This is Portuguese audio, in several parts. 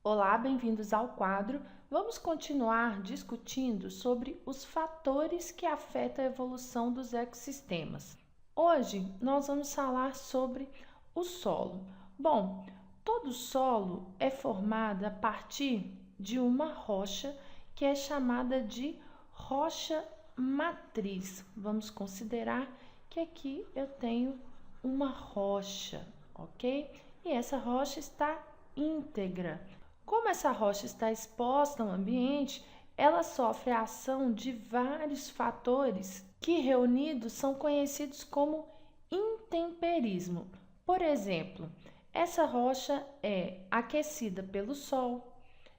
Olá, bem-vindos ao quadro. Vamos continuar discutindo sobre os fatores que afetam a evolução dos ecossistemas. Hoje nós vamos falar sobre o solo. Bom, todo solo é formado a partir de uma rocha que é chamada de rocha matriz. Vamos considerar que aqui eu tenho uma rocha, ok? E essa rocha está íntegra. Como essa rocha está exposta ao ambiente, ela sofre a ação de vários fatores que, reunidos, são conhecidos como intemperismo. Por exemplo, essa rocha é aquecida pelo sol,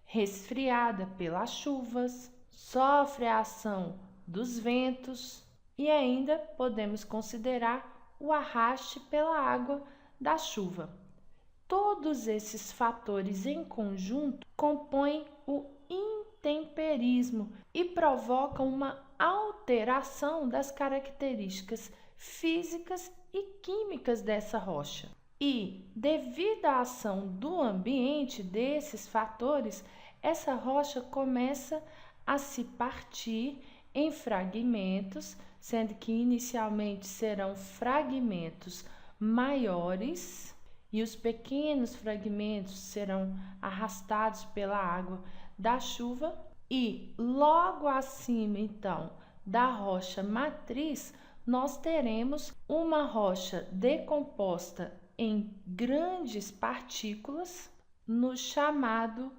resfriada pelas chuvas, sofre a ação dos ventos e ainda podemos considerar o arraste pela água da chuva. Todos esses fatores em conjunto compõem o intemperismo e provocam uma alteração das características físicas e químicas dessa rocha. E, devido à ação do ambiente desses fatores, essa rocha começa a se partir em fragmentos, sendo que inicialmente serão fragmentos maiores e os pequenos fragmentos serão arrastados pela água da chuva e logo acima então da rocha matriz nós teremos uma rocha decomposta em grandes partículas no chamado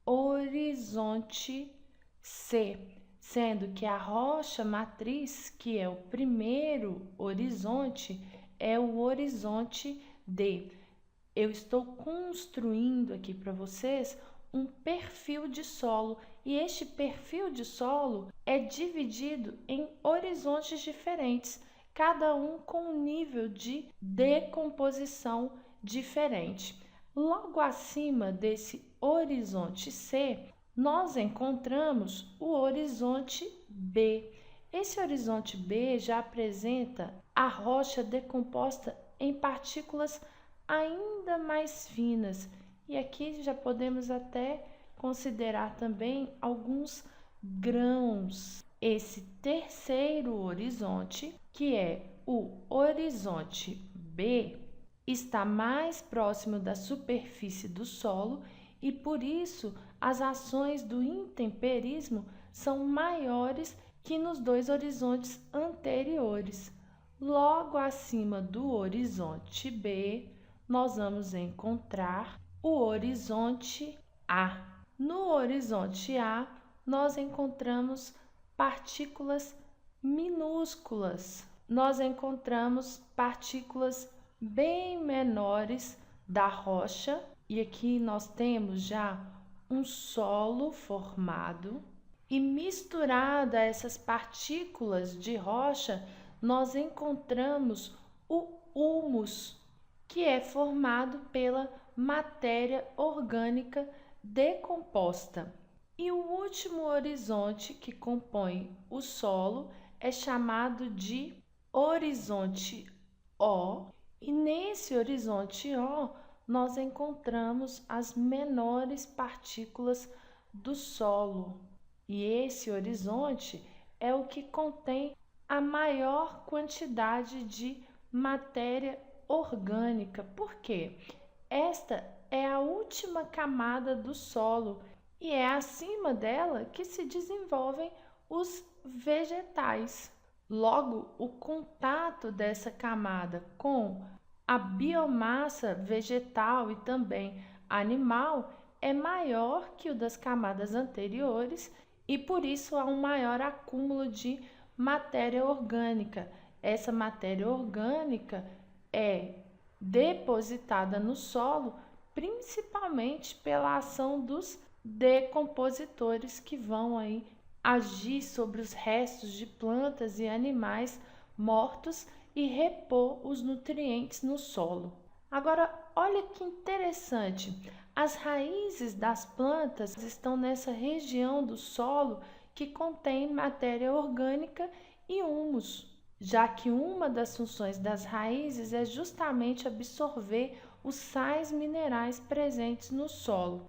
horizonte C, sendo que a rocha matriz, que é o primeiro horizonte, é o horizonte D. Eu estou construindo aqui para vocês um perfil de solo e este perfil de solo é dividido em horizontes diferentes, cada um com um nível de decomposição diferente. Logo acima desse horizonte C, nós encontramos o horizonte B. Esse horizonte B já apresenta a rocha decomposta em partículas ainda mais finas, e aqui já podemos até considerar também alguns grãos. Esse terceiro horizonte, que é o horizonte B, está mais próximo da superfície do solo e por isso as ações do intemperismo são maiores que nos dois horizontes anteriores. Logo acima do horizonte B, nós vamos encontrar o horizonte A. No horizonte A, nós encontramos partículas minúsculas. Nós encontramos partículas bem menores da rocha e aqui nós temos já um solo formado e misturado a essas partículas de rocha, nós encontramos o humus, que é formado pela matéria orgânica decomposta. E o último horizonte que compõe o solo é chamado de horizonte O, e nesse horizonte O nós encontramos as menores partículas do solo. E esse horizonte é o que contém a maior quantidade de matéria orgânica. Por quê? Esta é a última camada do solo e é acima dela que se desenvolvem os vegetais. Logo, o contato dessa camada com a biomassa vegetal e também animal é maior que o das camadas anteriores e por isso há um maior acúmulo de matéria orgânica. Essa matéria orgânica é depositada no solo principalmente pela ação dos decompositores que vão aí agir sobre os restos de plantas e animais mortos e repor os nutrientes no solo. Agora, olha que interessante, as raízes das plantas estão nessa região do solo que contém matéria orgânica e humus, já que uma das funções das raízes é justamente absorver os sais minerais presentes no solo.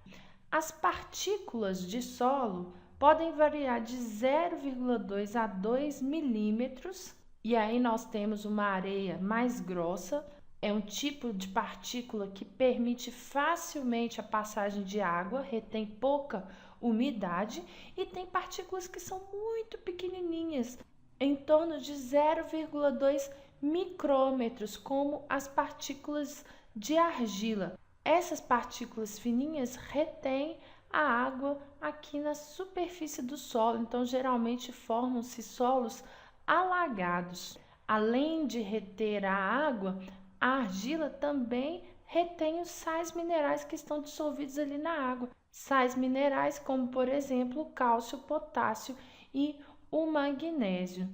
As partículas de solo podem variar de 0,2 a 2 milímetros, e aí nós temos uma areia mais grossa. É um tipo de partícula que permite facilmente a passagem de água, retém pouca umidade, e tem partículas que são muito pequenininhas, em torno de 0,2 micrômetros, como as partículas de argila. Essas partículas fininhas retêm a água aqui na superfície do solo, então geralmente formam-se solos alagados. Além de reter a água, a argila também retém os sais minerais que estão dissolvidos ali na água. Sais minerais como, por exemplo, o cálcio, o potássio e o magnésio.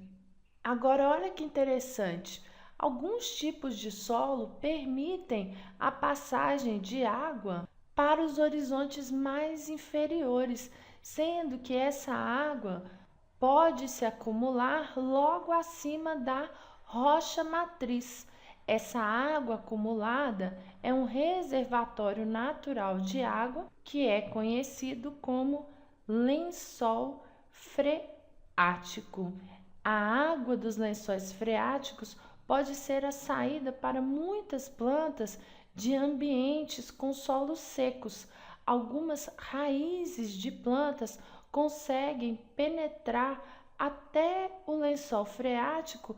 Agora, olha que interessante. Alguns tipos de solo permitem a passagem de água para os horizontes mais inferiores, sendo que essa água pode se acumular logo acima da rocha matriz. Essa água acumulada é um reservatório natural de água que é conhecido como lençol freático. A água dos lençóis freáticos pode ser a saída para muitas plantas de ambientes com solos secos. Algumas raízes de plantas conseguem penetrar até o lençol freático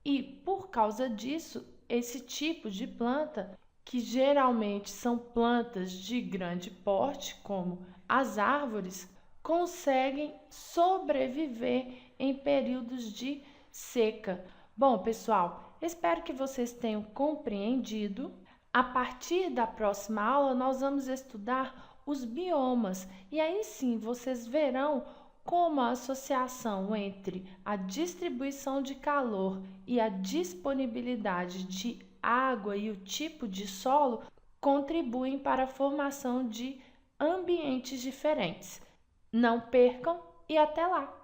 e, por causa disso, esse tipo de planta, que geralmente são plantas de grande porte, como as árvores, conseguem sobreviver em períodos de seca. Bom, pessoal, espero que vocês tenham compreendido. A partir da próxima aula, nós vamos estudar os biomas, e aí sim vocês verão como a associação entre a distribuição de calor e a disponibilidade de água e o tipo de solo contribuem para a formação de ambientes diferentes. Não percam e até lá!